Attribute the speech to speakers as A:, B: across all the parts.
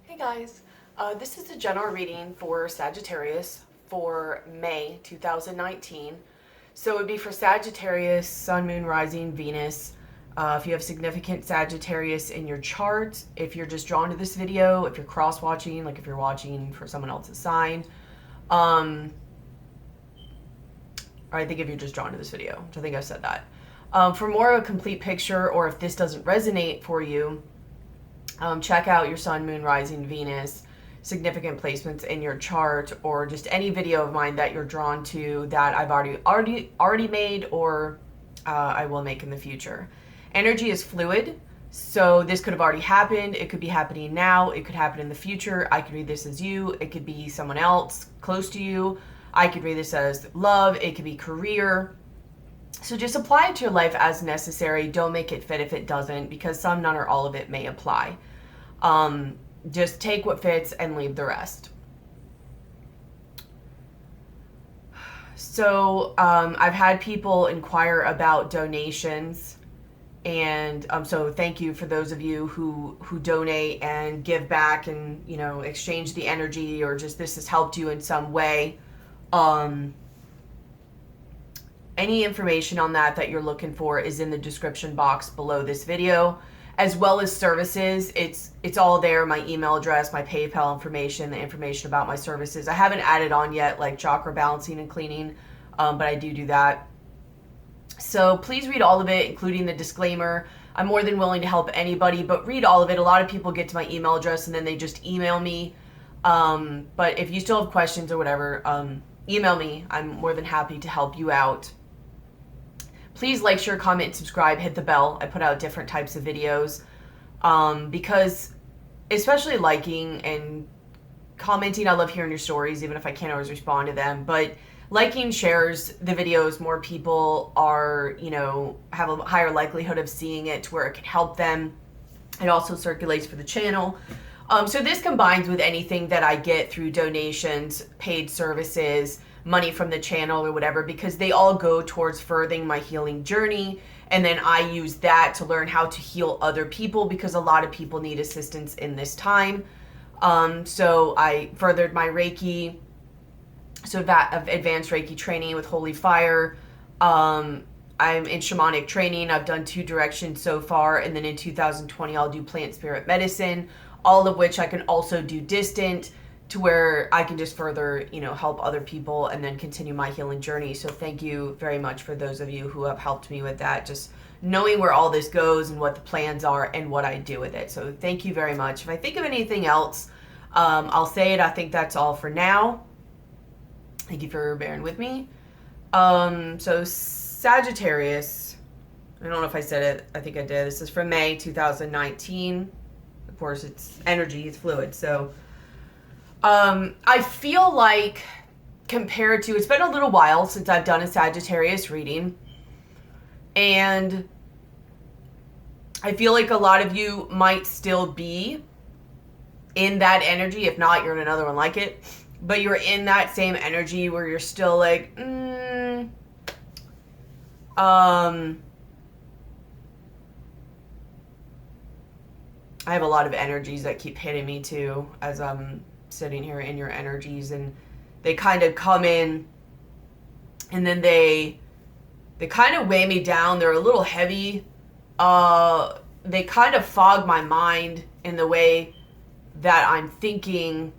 A: Hey guys, this is the general reading for Sagittarius for May 2019. So it would be for Sagittarius, Sun, Moon, Rising, Venus. If you have significant Sagittarius in your chart, if you're just drawn to this video, if you're cross-watching, like if you're watching for someone else's sign, or I think if you're just drawn to this video, which I think I've said that. For more of a complete picture, or if this doesn't resonate for you, check out your Sun, Moon, Rising, Venus, significant placements in your chart, or just any video of mine that you're drawn to that I've already made, or I will make in the future. Energy is fluid, so this could have already happened. It could be happening now. It could happen in the future. I could read this as you. It could be someone else close to you. I could read this as love. It could be career. So just apply it to your life as necessary. Don't make it fit if it doesn't, because some, none, or all of it may apply. Just take what fits and leave the rest. So I've had people inquire about donations, and so thank you for those of you who donate and give back and, you know, exchange the energy, or just this has helped you in some way. Any information on that you're looking for is in the description box below this video, as well as services. It's all there, my email address, my PayPal information, the information about my services. I haven't added on yet, like chakra balancing and cleaning, but I do that. So please read all of it, including the disclaimer. I'm more than willing to help anybody, but read all of it. A lot of people get to my email address and then they just email me. But if you still have questions or whatever, email me. I'm more than happy to help you out. Please like, share, comment, subscribe, hit the bell. I put out different types of videos, because especially liking and commenting, I love hearing your stories, even if I can't always respond to them. But liking shares the videos. More people are, you know, have a higher likelihood of seeing it to where it can help them. It also circulates for the channel. So this combines with anything that I get through donations, paid services, money from the channel, or whatever, because they all go towards furthering my healing journey. And then I use that to learn how to heal other people, because a lot of people need assistance in this time. So I furthered my Reiki, so that of advanced Reiki training with Holy Fire. I'm in shamanic training. I've done 2 directions so far, and then in 2020 I'll do plant spirit medicine, all of which I can also do distant, to where I can just further, you know, help other people and then continue my healing journey. So thank you very much for those of you who have helped me with that, just knowing where all this goes and what the plans are and what I do with it. So thank you very much. If I think of anything else, I'll say it. I think that's all for now. Thank you for bearing with me. So Sagittarius, I don't know if I said it. I think I did. This is from May 2019. Of course, it's energy, it's fluid. So I feel like, compared to, it's been a little while since I've done a Sagittarius reading, and I feel like a lot of you might still be in that energy. If not, you're in another one like it, but you're in that same energy where you're still like, I have a lot of energies that keep hitting me too as I'm sitting here in your energies, and they kind of come in and then they kind of weigh me down. They're a little heavy. They kind of fog my mind in the way that I'm thinking.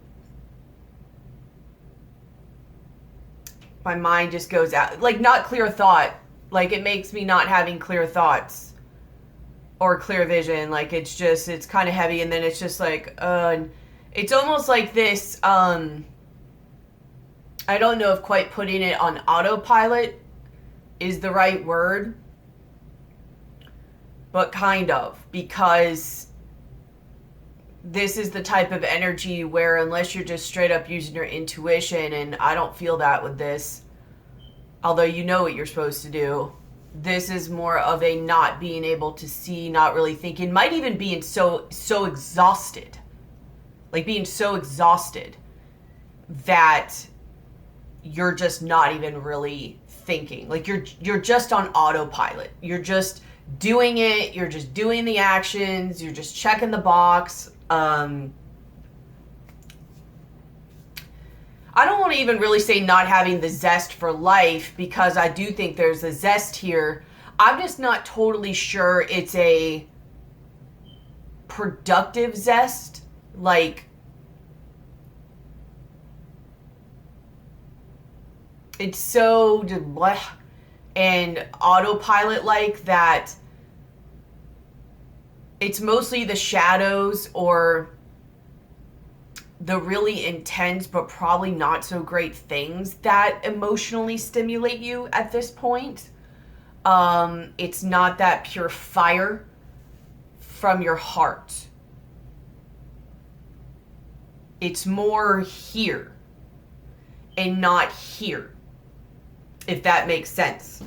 A: My mind just goes out, like, not clear thought. Like, it makes me not having clear thoughts or clear vision. Like, it's kind of heavy, and then it's just like, it's almost like this, I don't know if quite putting it on autopilot is the right word, but kind of, because this is the type of energy where, unless you're just straight up using your intuition, and I don't feel that with this, although you know what you're supposed to do, this is more of a not being able to see, not really thinking, might even being so exhausted. Like, being so exhausted that you're just not even really thinking. Like, you're just on autopilot. You're just doing it. You're just doing the actions. You're just checking the box. I don't want to even really say not having the zest for life, because I do think there's a zest here. I'm just not totally sure it's a productive zest. Like, it's so blah and autopilot like that. It's mostly the shadows or the really intense but probably not so great things that emotionally stimulate you at this point. It's not that pure fire from your heart. It's more here and not here, if that makes sense.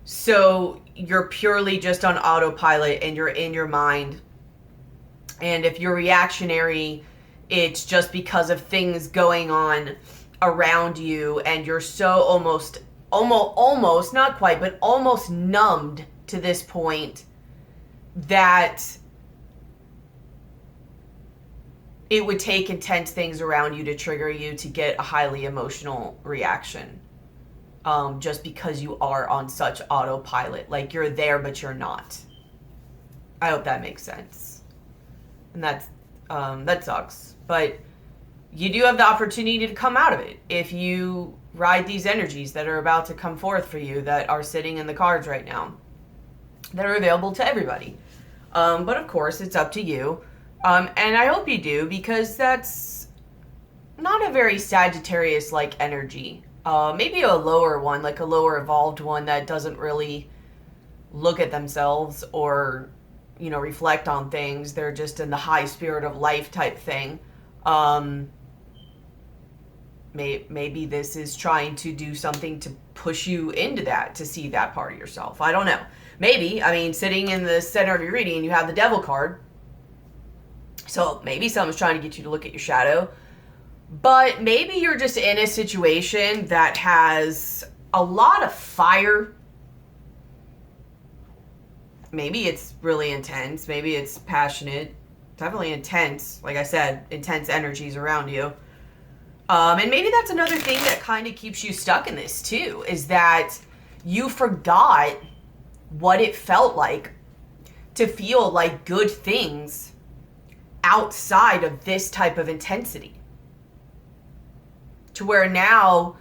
A: So you're purely just on autopilot and you're in your mind. And if you're reactionary, it's just because of things going on around you, and you're so almost, not quite, but almost numbed to this point that it would take intense things around you to trigger you to get a highly emotional reaction. Just because you are on such autopilot. Like, you're there, but you're not. I hope that makes sense. And that sucks. But you do have the opportunity to come out of it if you ride these energies that are about to come forth for you, that are sitting in the cards right now, that are available to everybody. But of course, it's up to you. And I hope you do, because that's not a very Sagittarius-like energy. Maybe a lower one, like a lower evolved one that doesn't really look at themselves or, reflect on things. They're just in the high spirit of life type thing. Maybe this is trying to do something to push you into that, to see that part of yourself. I don't know. Maybe, sitting in the center of your reading, you have the Devil card. So maybe someone's trying to get you to look at your shadow. But maybe you're just in a situation that has a lot of fire. Maybe it's really intense. Maybe it's passionate. Definitely intense. Like I said, intense energies around you. And maybe that's another thing that kind of keeps you stuck in this too, is that you forgot what it felt like to feel like good things outside of this type of intensity. To where now,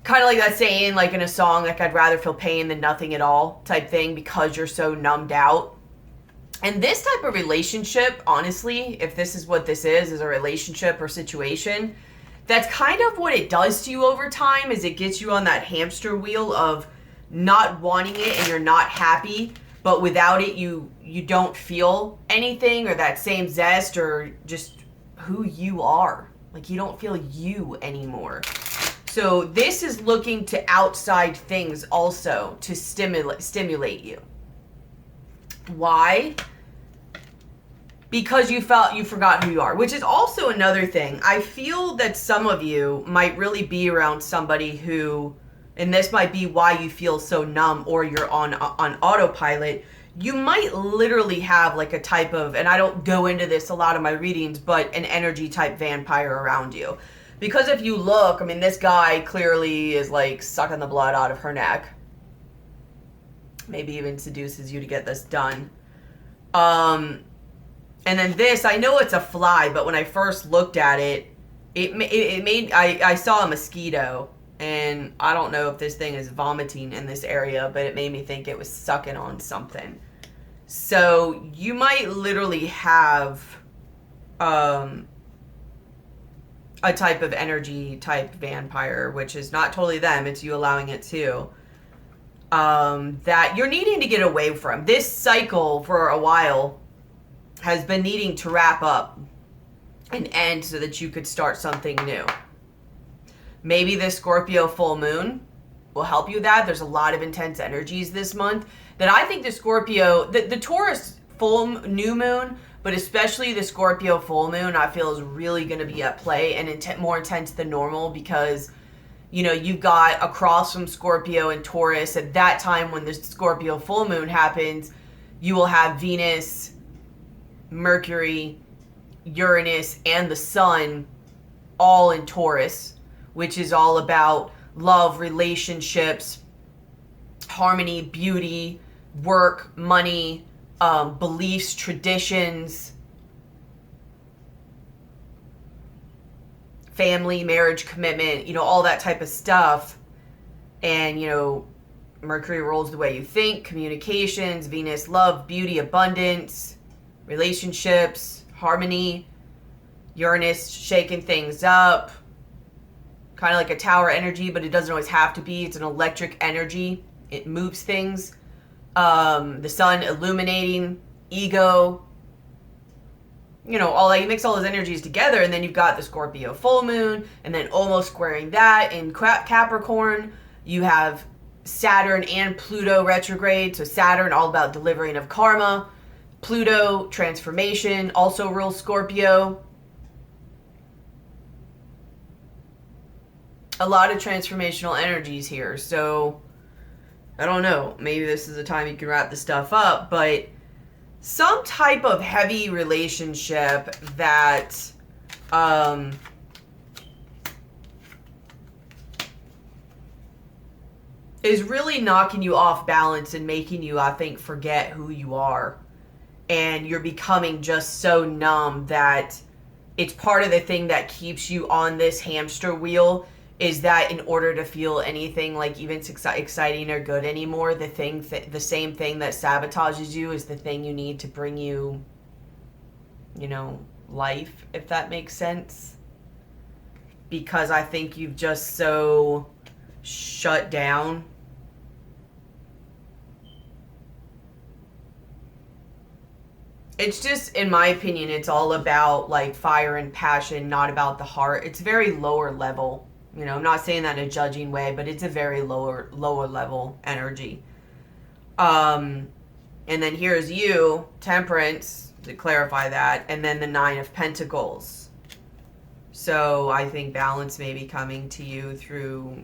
A: kind of like that saying, like in a song, like, I'd rather feel pain than nothing at all type thing, because you're so numbed out. And this type of relationship, honestly, if this is what this is a relationship or situation, that's kind of what it does to you over time, is it gets you on that hamster wheel of not wanting it and you're not happy, but without it, you don't feel anything or that same zest or just who you are. Like, you don't feel you anymore. So this is looking to outside things also to stimulate you. Why? Because you felt you forgot who you are, which is also another thing. I feel that some of you might really be around somebody who, and this might be why you feel so numb or you're on autopilot. You might literally have like a type of, and I don't go into this a lot of my readings, but an energy type vampire around you. Because if you look, this guy clearly is like sucking the blood out of her neck. Maybe even seduces you to get this done. And then this, I know it's a fly, but when I first looked at it, I saw a mosquito, and I don't know if this thing is vomiting in this area, but it made me think it was sucking on something. So you might literally have a type of energy type vampire, which is not totally them, it's you allowing it to, that you're needing to get away from. This cycle for a while has been needing to wrap up and end so that you could start something new. Maybe this Scorpio full moon will help you with that. There's a lot of intense energies this month that I think the Scorpio, the Taurus full new moon, but especially the Scorpio full moon, I feel is really going to be at play and more intense than normal, because you've got across from Scorpio and Taurus, at that time when the Scorpio full moon happens, you will have Venus, Mercury, Uranus, and the Sun all in Taurus. which is all about love, relationships, harmony, beauty, work, money, beliefs, traditions, family, marriage, commitment, you know, all that type of stuff. And, you know, Mercury rules the way you think, communications, Venus, love, beauty, abundance, relationships, harmony, Uranus, shaking things up, kind of like a tower energy, but it doesn't always have to be. It's an electric energy. It moves things. The sun illuminating, ego, you know, all that. You mix all those energies together, and then you've got the Scorpio full moon, and then almost squaring that in Capricorn. You have Saturn and Pluto retrograde. So Saturn, all about delivering of karma. Pluto, transformation, also rules Scorpio. A lot of transformational energies here. So I don't know, maybe this is a time you can wrap this stuff up, but some type of heavy relationship that is really knocking you off balance and making you, I think, forget who you are. And you're becoming just so numb that it's part of the thing that keeps you on this hamster wheel, is that in order to feel anything like even exciting or good anymore, the same thing that sabotages you is the thing you need to bring you, you know, life, if that makes sense. Because I think you've just so shut down. It's just, in my opinion, it's all about like fire and passion, not about the heart. It's very lower level. You know, I'm not saying that in a judging way, but it's a very lower level energy. And then here's you, Temperance, to clarify that, and then the Nine of Pentacles. So I think balance may be coming to you through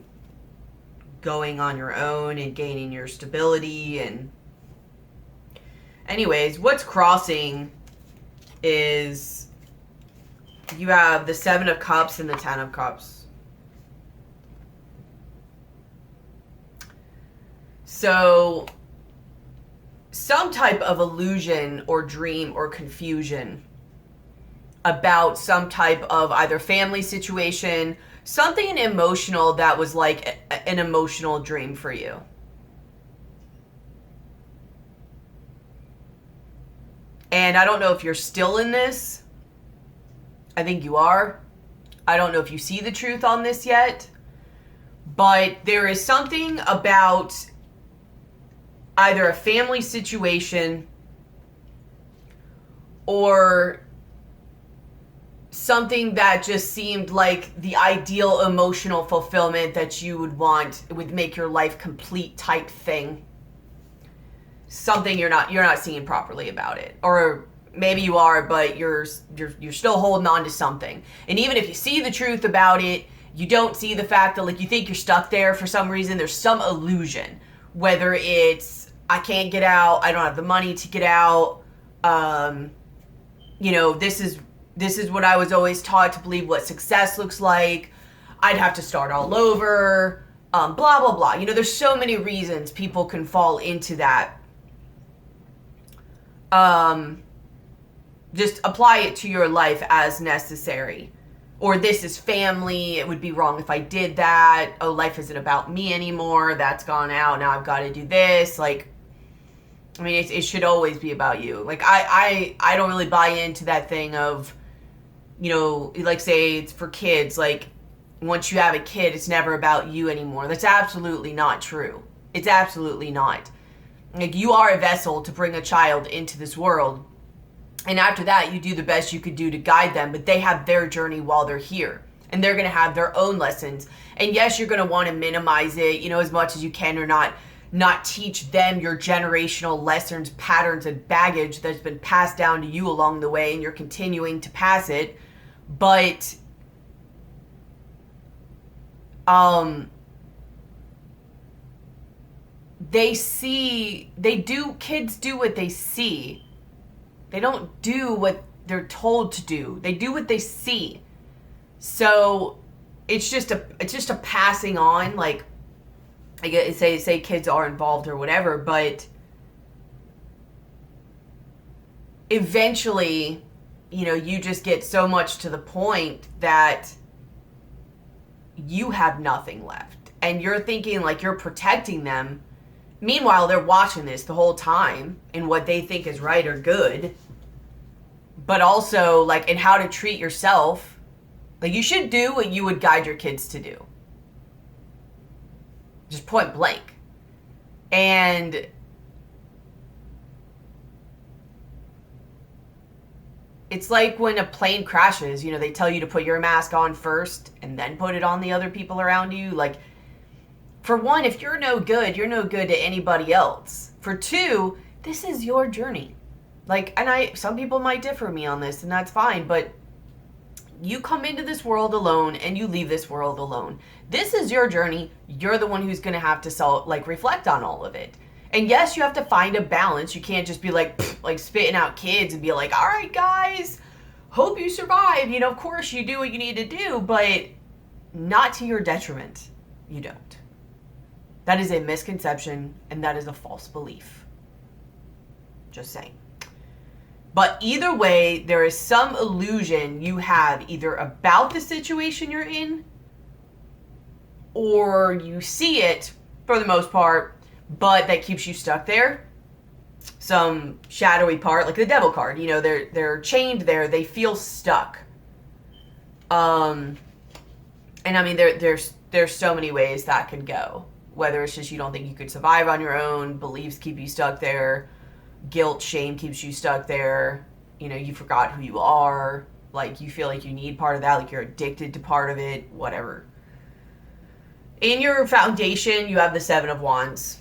A: going on your own and gaining your stability. And anyways, what's crossing is you have the Seven of Cups and the Ten of Cups. So some type of illusion or dream or confusion about some type of either family situation, something emotional that was like an emotional dream for you. And I don't know if you're still in this. I think you are. I don't know if you see the truth on this yet. But there is something about either a family situation or something that just seemed like the ideal emotional fulfillment that you would want. It would make your life complete type thing. Something you're not seeing properly about it. Or maybe you are, but you're still holding on to something. And even if you see the truth about it, you don't see the fact that like you think you're stuck there for some reason. There's some illusion, whether it's I can't get out, I don't have the money to get out, you know, this is what I was always taught to believe what success looks like. I'd have to start all over, blah, blah, blah. You know, there's so many reasons people can fall into that. Just apply it to your life as necessary. Or this is family, it would be wrong if I did that. Oh, life isn't about me anymore, that's gone out, now I've got to do this. Like, I mean, it should always be about you. Like, I don't really buy into that thing of, you know, like say it's for kids. Like, once you have a kid, it's never about you anymore. That's absolutely not true. It's absolutely not. Like, you are a vessel to bring a child into this world. And after that, you do the best you could do to guide them. But they have their journey while they're here. And they're going to have their own lessons. And yes, you're going to want to minimize it, you know, as much as you can, or not teach them your generational lessons, patterns, and baggage that's been passed down to you along the way, and you're continuing to pass it. But kids do what they see. They don't do what they're told to do. They do what they see. So it's just a passing on, like, I get say kids are involved or whatever, but eventually, you know, you just get so much to the point that you have nothing left. And you're thinking like you're protecting them. Meanwhile, they're watching this the whole time and what they think is right or good. But also, like, in how to treat yourself. Like, you should do what you would guide your kids to do. Just point blank. And it's like when a plane crashes, you know, they tell you to put your mask on first and then put it on the other people around you. Like, for one, if you're no good, you're no good to anybody else. For two, this is your journey. Like, and some people might differ me on this, and that's fine, but you come into this world alone and you leave this world alone. This is your journey. You're the one who's going to have to reflect on all of it. And yes, you have to find a balance. You can't just be like spitting out kids and be like, all right, guys, hope you survive. You know, of course you do what you need to do, but not to your detriment. You don't. That is a misconception, and that is a false belief. Just saying. But either way, there is some illusion you have either about the situation you're in, or you see it for the most part, but that keeps you stuck there. Some shadowy part, like the devil card, you know, they're chained there, they feel stuck. And I mean, there's so many ways that could go. Whether it's just you don't think you could survive on your own, beliefs keep you stuck there, guilt, shame keeps you stuck there, you know, you forgot who you are, like you feel like you need part of that, like you're addicted to part of it, whatever. In your foundation, you have the Seven of Wands.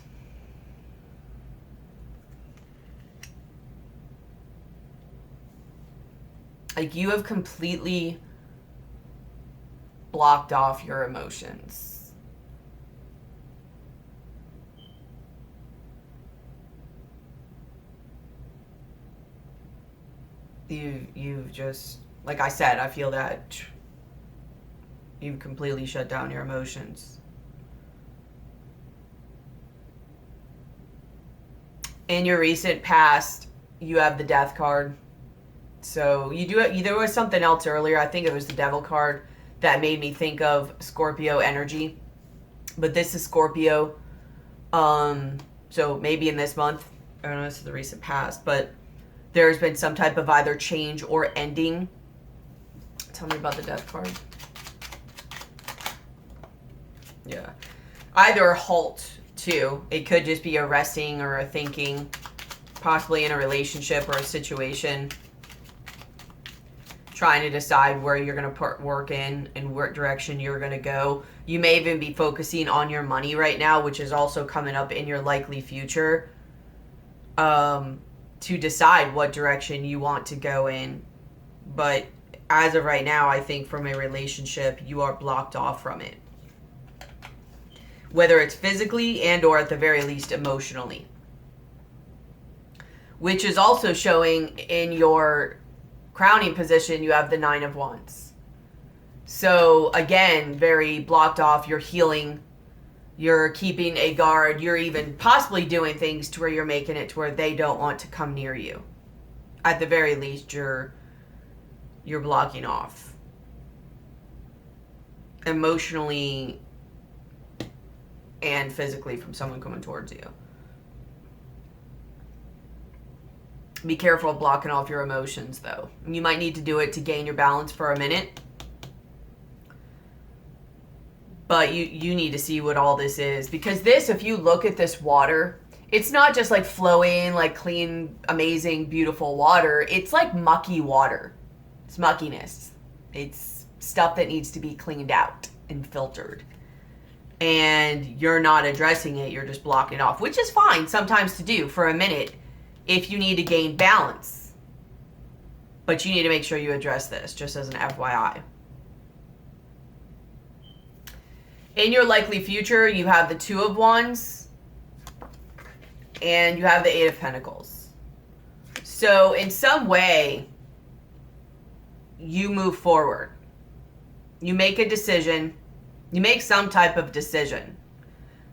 A: Like, you have completely blocked off your emotions. You've just, like I said, I feel that you've completely shut down your emotions. In your recent past, you have the Death card. So there was something else earlier. I think it was the Devil card that made me think of Scorpio energy. But this is Scorpio. So maybe in this month, I don't know, this is the recent past, but there's been some type of either change or ending. Tell me about the Death card. Yeah. Either a halt, too. It could just be a resting or a thinking, possibly in a relationship or a situation. Trying to decide where you're going to put work in and what direction you're going to go. You may even be focusing on your money right now, which is also coming up in your likely future. To decide what direction you want to go in. But as of right now, I think from a relationship, you are blocked off from it. Whether it's physically and or at the very least emotionally. Which is also showing in your crowning position, you have the Nine of Wands. So again, very blocked off. You're healing. You're keeping a guard. You're even possibly doing things to where you're making it to where they don't want to come near you. At the very least, you're blocking off. Emotionally and physically from someone coming towards you. Be careful of blocking off your emotions, though. You might need to do it to gain your balance for a minute. But you need to see what all this is. Because this, if you look at this water, it's not just like flowing, like clean, amazing, beautiful water. It's like mucky water. It's muckiness. It's stuff that needs to be cleaned out and filtered. And you're not addressing it. You're just blocking it off, which is fine sometimes to do for a minute if you need to gain balance. But you need to make sure you address this, just as an FYI. In your likely future, you have the Two of Wands and you have the Eight of Pentacles. So in some way, you move forward. You make a decision You make some type of decision.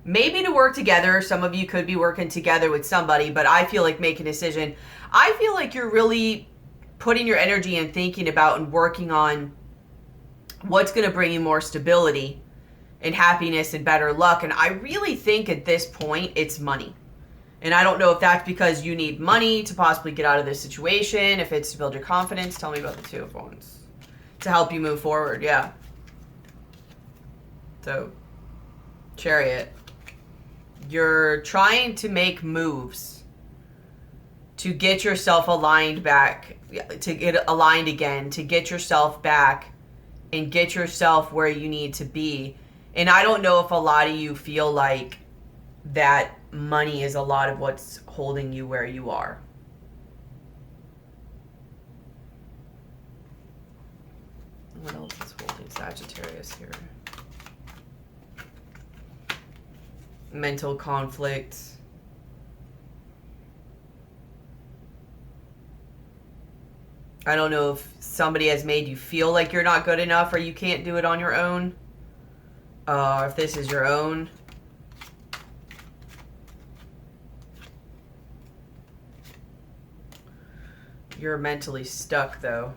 A: Maybe to work together. Some of you could be working together with somebody, but I feel like making a decision. I feel like you're really putting your energy and thinking about and working on what's going to bring you more stability and happiness and better luck. And I really think at this point, it's money. And I don't know if that's because you need money to possibly get out of this situation, if it's to build your confidence. Tell me about the Two of Wands. To help you move forward, yeah. So, Chariot. You're trying to make moves to get yourself aligned back, to get aligned again, to get yourself back and get yourself where you need to be. And I don't know if a lot of you feel like that money is a lot of what's holding you where you are. What else is holding Sagittarius here? Mental conflict. I don't know if somebody has made you feel like you're not good enough or you can't do it on your own. If this is your own. You're mentally stuck, though.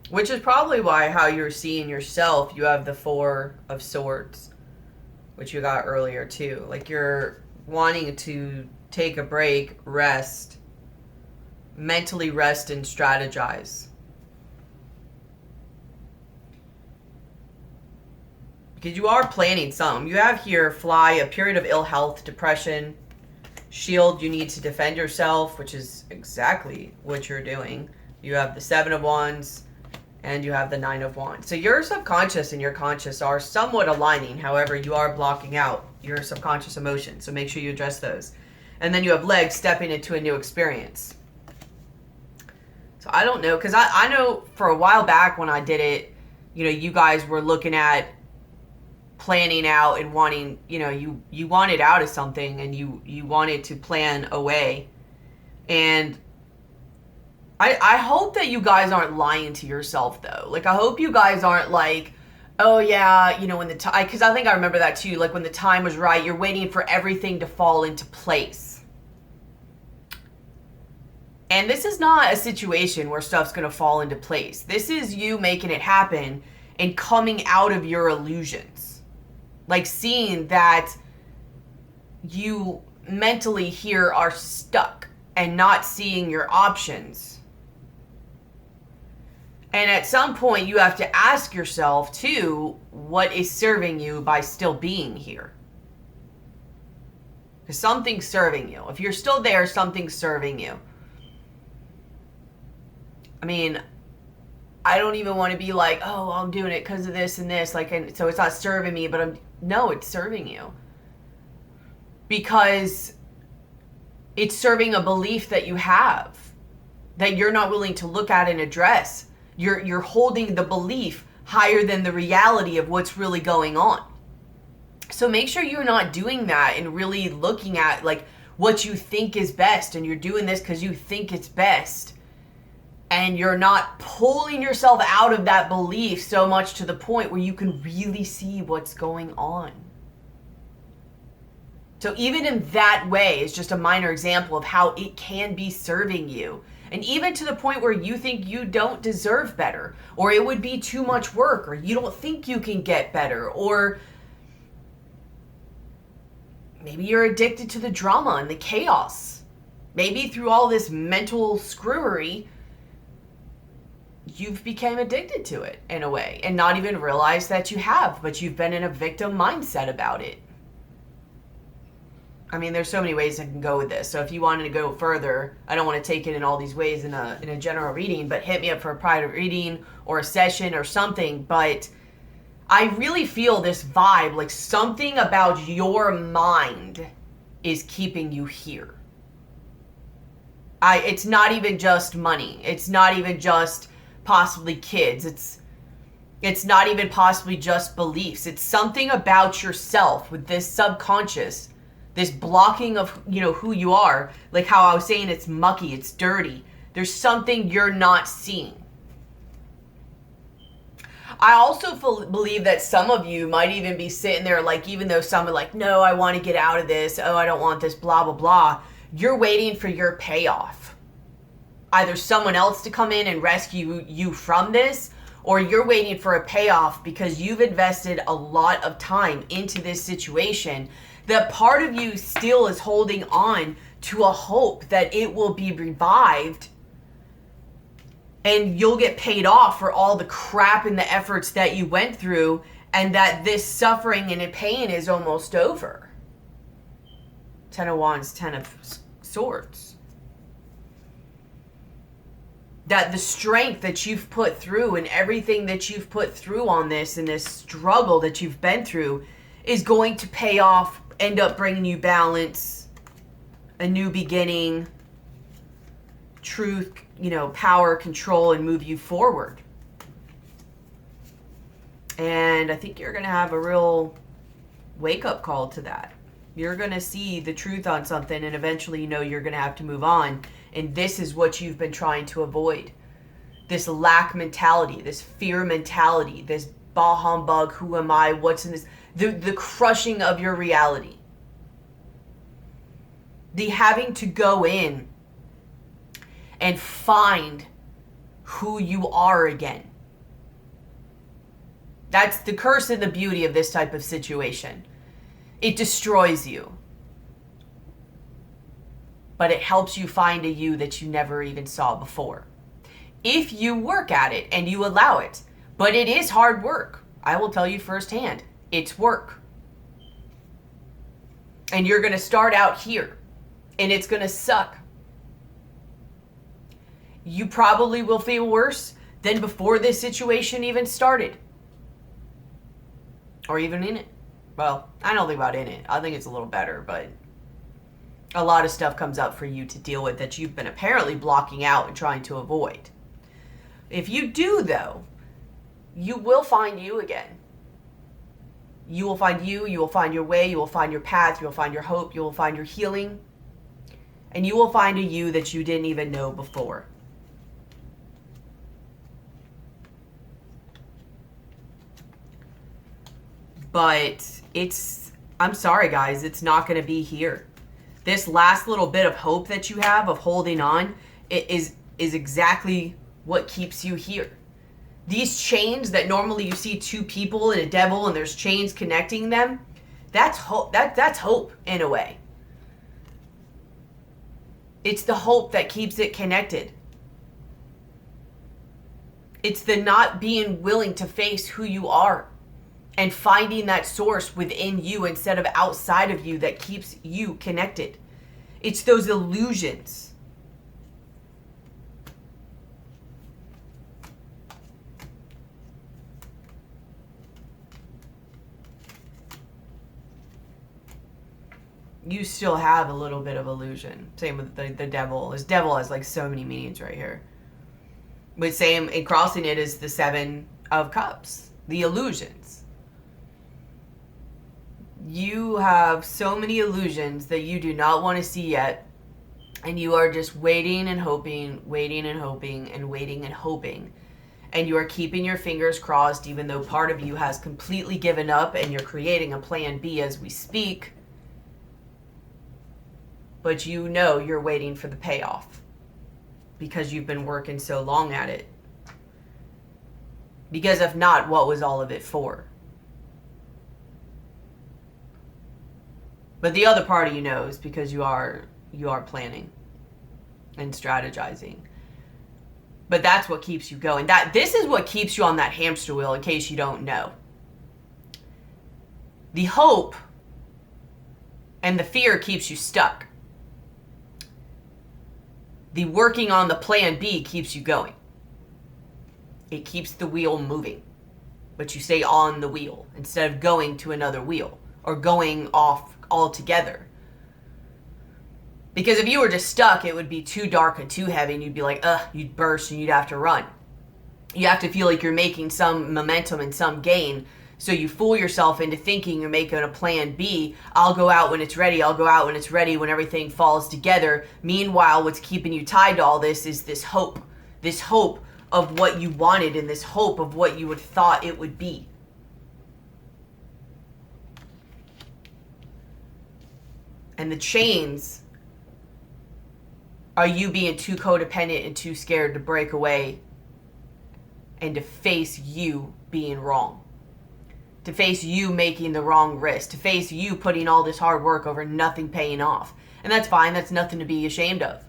A: Which is probably why how you're seeing yourself, you have the Four of Swords, which you got earlier too. Like you're wanting to take a break, rest, mentally rest and strategize. Because you are planning something. You have here fly, a period of ill health, depression, shield, you need to defend yourself, which is exactly what you're doing. You have the Seven of Wands, and you have the Nine of Wands. So your subconscious and your conscious are somewhat aligning. However, you are blocking out your subconscious emotions. So make sure you address those. And then you have legs stepping into a new experience. So I don't know. Because I know for a while back when I did it, you know, you guys were looking at planning out and wanting, you know, you wanted out of something and you wanted to plan away. And I hope that you guys aren't lying to yourself, though. Like, I hope you guys aren't like, oh, yeah, you know, when the time... Because I think I remember that, too. Like, when the time was right, you're waiting for everything to fall into place. And this is not a situation where stuff's going to fall into place. This is you making it happen and coming out of your illusions. Like, seeing that you mentally here are stuck and not seeing your options. And at some point, you have to ask yourself, too, what is serving you by still being here? Because something's serving you. If you're still there, something's serving you. I mean, I don't even want to be like, oh, I'm doing it because of this and this. Like, and so it's not serving me, but no, it's serving you. Because it's serving a belief that you have that you're not willing to look at and address. You're holding the belief higher than the reality of what's really going on. So make sure you're not doing that and really looking at like what you think is best, and you're doing this because you think it's best, and you're not pulling yourself out of that belief so much to the point where you can really see what's going on. So even in that way, it's just a minor example of how it can be serving you. And even to the point where you think you don't deserve better, or it would be too much work, or you don't think you can get better, or maybe you're addicted to the drama and the chaos. Maybe through all this mental screwery, you've become addicted to it in a way and not even realized that you have, but you've been in a victim mindset about it. I mean, there's so many ways I can go with this. So if you wanted to go further, I don't want to take it in all these ways in a general reading, but hit me up for a private reading or a session or something. But I really feel this vibe, like something about your mind is keeping you here. It's not even just money. It's not even just possibly kids. It's not even possibly just beliefs. It's something about yourself with this subconscious, this blocking of, who you are. Like how I was saying, it's mucky, it's dirty. There's something you're not seeing. I also believe that some of you might even be sitting there, like, even though some are like, no, I want to get out of this. Oh, I don't want this, blah, blah, blah. You're waiting for your payoff. Either someone else to come in and rescue you from this, or you're waiting for a payoff because you've invested a lot of time into this situation that part of you still is holding on to a hope that it will be revived and you'll get paid off for all the crap and the efforts that you went through, and that this suffering and pain is almost over. 10 of Wands, 10 of Swords. That the strength that you've put through and everything that you've put through on this and this struggle that you've been through is going to pay off, end up bringing you balance, a new beginning, truth, power, control, and move you forward. And I think you're going to have a real wake-up call to that. You're going to see the truth on something, and eventually you're going to have to move on. And this is what you've been trying to avoid. This lack mentality, this fear mentality, this bah humbug, who am I, what's in this, the crushing of your reality. The having to go in and find who you are again. That's the curse and the beauty of this type of situation. It destroys you. But it helps you find a you that you never even saw before. If you work at it and you allow it. But it is hard work. I will tell you firsthand. It's work. And you're going to start out here. And it's going to suck. You probably will feel worse than before this situation even started. Or even in it. Well, I don't think about in it. I think it's a little better, but a lot of stuff comes up for you to deal with that you've been apparently blocking out and trying to avoid. If you do, though, you will find you again. You will find you will find your way, you will find your path, you will find your hope, you will find your healing, and you will find a you that you didn't even know before. But I'm sorry guys, it's not going to be here. This last little bit of hope that you have of holding on is exactly what keeps you here. These chains that normally you see two people and a devil and there's chains connecting them, that's hope. That's hope in a way. It's the hope that keeps it connected. It's the not being willing to face who you are and finding that source within you instead of outside of you that keeps you connected. It's those illusions. You still have a little bit of illusion. Same with the devil. This devil has like so many meanings right here. But same, and crossing it is the 7 of Cups. The illusions. You have so many illusions that you do not want to see yet. And you are just waiting and hoping, waiting and hoping, and waiting and hoping. And you are keeping your fingers crossed even though part of you has completely given up and you're creating a plan B as we speak. But you're waiting for the payoff because you've been working so long at it. Because if not, what was all of it for? But the other part of you knows because you are planning and strategizing. But that's what keeps you going. This is what keeps you on that hamster wheel, in case you don't know. The hope and the fear keeps you stuck. The working on the plan B keeps you going. It keeps the wheel moving. But you stay on the wheel instead of going to another wheel or going off altogether. Because if you were just stuck, it would be too dark and too heavy and you'd be like, you'd burst and you'd have to run. You have to feel like you're making some momentum and some gain. So you fool yourself into thinking you're making a plan B. I'll go out when it's ready. I'll go out when it's ready, when everything falls together. Meanwhile, what's keeping you tied to all this is this hope of what you wanted and this hope of what you would thought it would be. And the chains are you being too codependent and too scared to break away and to face you being wrong. To face you making the wrong risk. To face you putting all this hard work over nothing paying off. And that's fine. That's nothing to be ashamed of.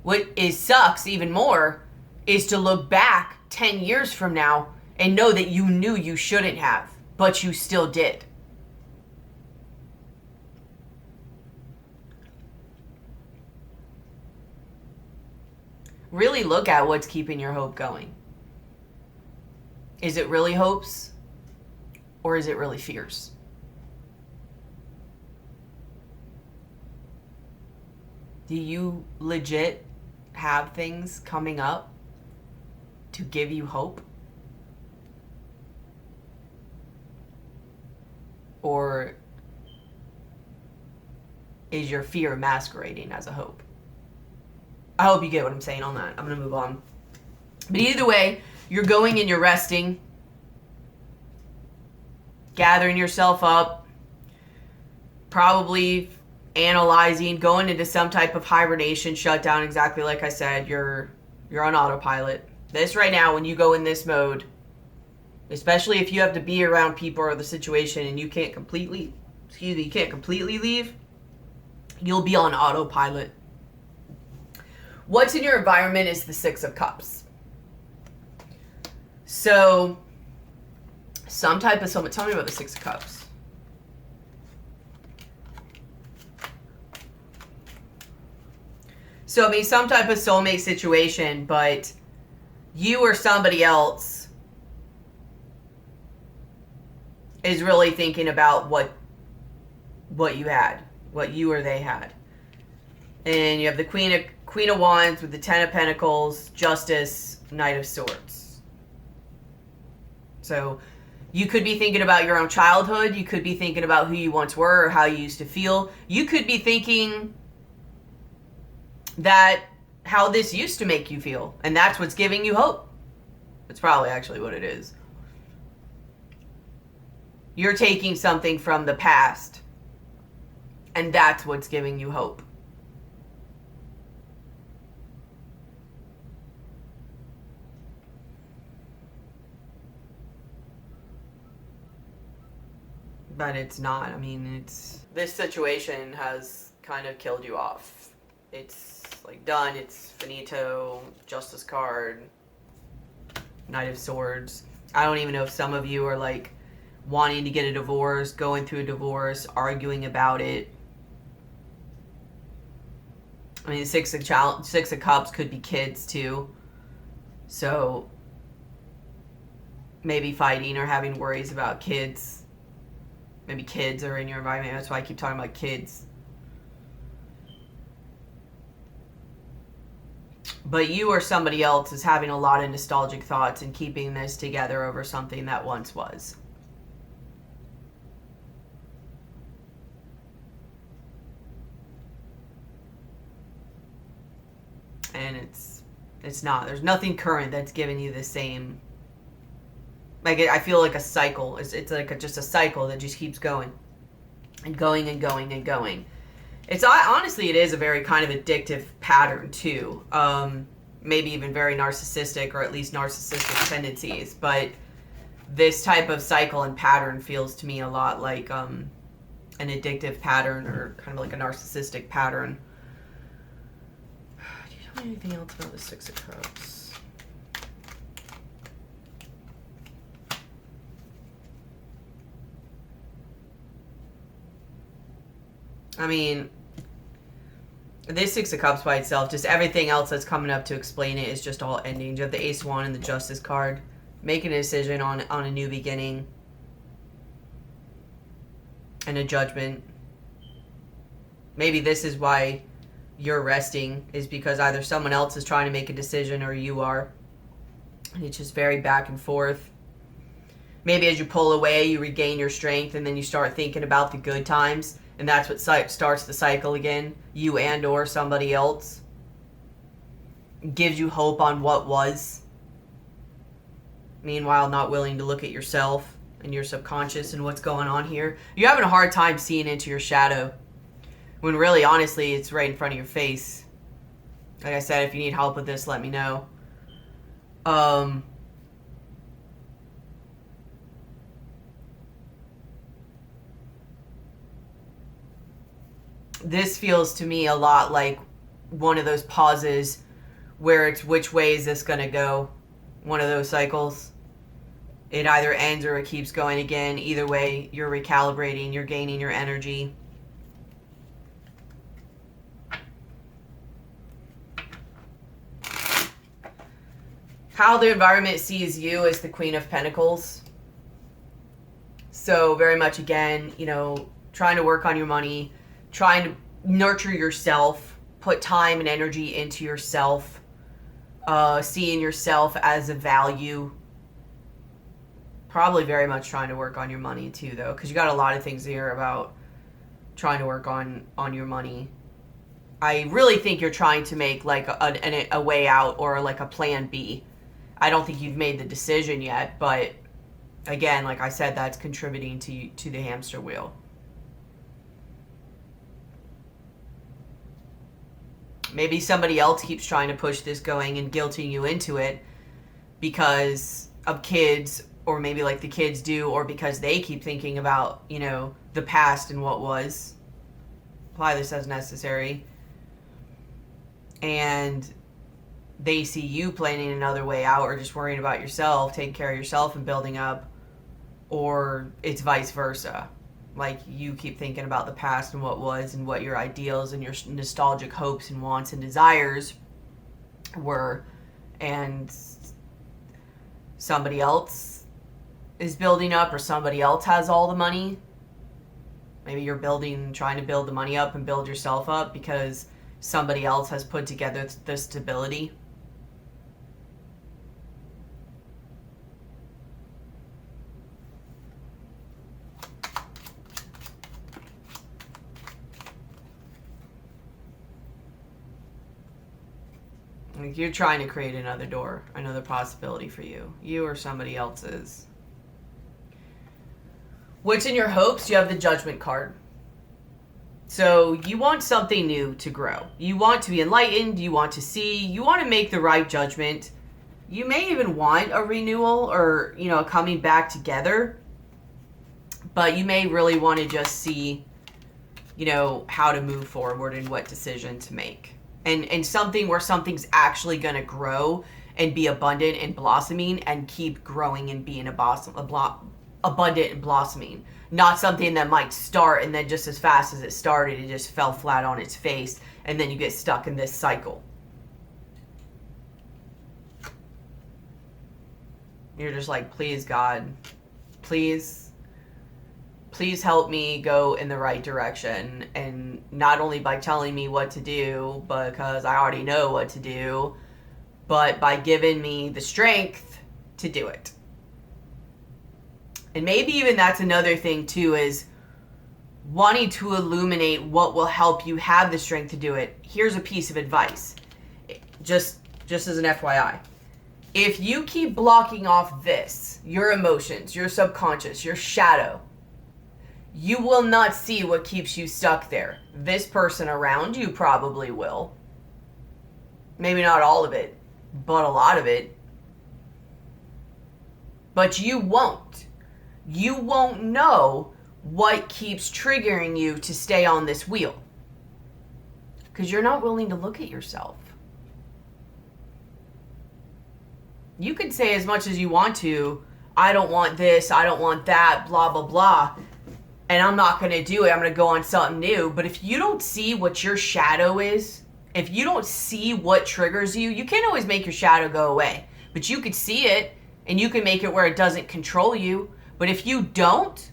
A: What sucks even more is to look back 10 years from now and know that you knew you shouldn't have, but you still did. Really look at what's keeping your hope going. Is it really hopes? Or is it really fears? Do you legit have things coming up to give you hope? Or is your fear masquerading as a hope? I hope you get what I'm saying on that. I'm going to move on. But either way, you're going and you're resting, gathering yourself up, probably analyzing, going into some type of hibernation, shutdown, exactly like I said. You're on autopilot. This right now, when you go in this mode, especially if you have to be around people or the situation and you can't completely leave, you'll be on autopilot. What's in your environment is the Six of Cups. So, some type of soulmate. Tell me about the Six of Cups. So, I mean, some type of soulmate situation, but you or somebody else is really thinking about what you had, what you or they had. And you have the Queen of Wands with the Ten of Pentacles, Justice, Knight of Swords. So you could be thinking about your own childhood. You could be thinking about who you once were or how you used to feel. You could be thinking that how this used to make you feel. And that's what's giving you hope. That's probably actually what it is. You're taking something from the past. And that's what's giving you hope. But it's not. I mean, this situation has kind of killed you off. It's like done. It's finito. Justice card. Knight of Swords. I don't even know if some of you are like wanting to get a divorce, going through a divorce, arguing about it. I mean, Six of Cups could be kids too. So maybe fighting or having worries about kids. Maybe kids are in your environment. That's why I keep talking about kids. But you or somebody else is having a lot of nostalgic thoughts and keeping this together over something that once was. And it's not. There's nothing current that's giving you the same. Like, I feel like a cycle. It's like just a cycle that just keeps going. And going and going and going. Honestly, it is a very kind of addictive pattern, too. Maybe even very narcissistic, or at least narcissistic tendencies. But this type of cycle and pattern feels to me a lot like an addictive pattern, or kind of like a narcissistic pattern. Do you know anything else about the Six of Cups? I mean, this Six of Cups by itself, just everything else that's coming up to explain it is just all endings. You have the Ace of Wands and the Justice card. Making a decision on a new beginning. And a judgment. Maybe this is why you're resting, is because either someone else is trying to make a decision or you are. It's just very back and forth. Maybe as you pull away, you regain your strength, and then you start thinking about the good times, and that's what starts the cycle again. You and or somebody else. It gives you hope on what was. Meanwhile, not willing to look at yourself and your subconscious and what's going on here. You're having a hard time seeing into your shadow, when really, honestly, it's right in front of your face. Like I said, if you need help with this, let me know. This feels to me a lot like one of those pauses where it's which way is this going to go? One of those cycles. It either ends or it keeps going again. Either way, you're recalibrating, you're gaining your energy. How the environment sees you as the Queen of Pentacles. So very much, again, you know, trying to work on your money, trying to nurture yourself, put time and energy into yourself, seeing yourself as a value. Probably very much trying to work on your money too, though, because you got a lot of things here about trying to work on your money. I really think you're trying to make like a way out or like a plan B. I don't think you've made the decision yet, but again, like I said, that's contributing to the hamster wheel. Maybe somebody else keeps trying to push this going and guilting you into it because of kids, or maybe like the kids do, or because they keep thinking about, you know, the past and what was. Apply this as necessary. And they see you planning another way out, or just worrying about yourself, taking care of yourself and building up, or it's vice versa. Like you keep thinking about the past and what was and what your ideals and your nostalgic hopes and wants and desires were, and somebody else is building up, or somebody else has all the money. Maybe you're trying to build the money up and build yourself up because somebody else has put together the stability. Like you're trying to create another door, another possibility for you or somebody else's. What's in your hopes? You have the Judgment card. So you want something new to grow. You want to be enlightened. You want to see. You want to make the right judgment. You may even want a renewal or, you know, coming back together. But you may really want to just see, you know, how to move forward and what decision to make. And something where something's actually going to grow and be abundant and blossoming and keep growing and being abundant and blossoming. Not something that might start and then just as fast as it started, it just fell flat on its face. And then you get stuck in this cycle. You're just like, please, God, please help me go in the right direction. And not only by telling me what to do, because I already know what to do, but by giving me the strength to do it. And maybe even that's another thing too, is wanting to illuminate what will help you have the strength to do it. Here's a piece of advice, just as an FYI. If you keep blocking off this, your emotions, your subconscious, your shadow, you will not see what keeps you stuck there. This person around you probably will. Maybe not all of it, but a lot of it. But you won't. You won't know what keeps triggering you to stay on this wheel. Because you're not willing to look at yourself. You could say as much as you want to, I don't want this, I don't want that, blah, blah, blah. And I'm not going to do it. I'm going to go on something new. But if you don't see what your shadow is, if you don't see what triggers you, you can't always make your shadow go away. But you could see it, and you can make it where it doesn't control you. But if you don't,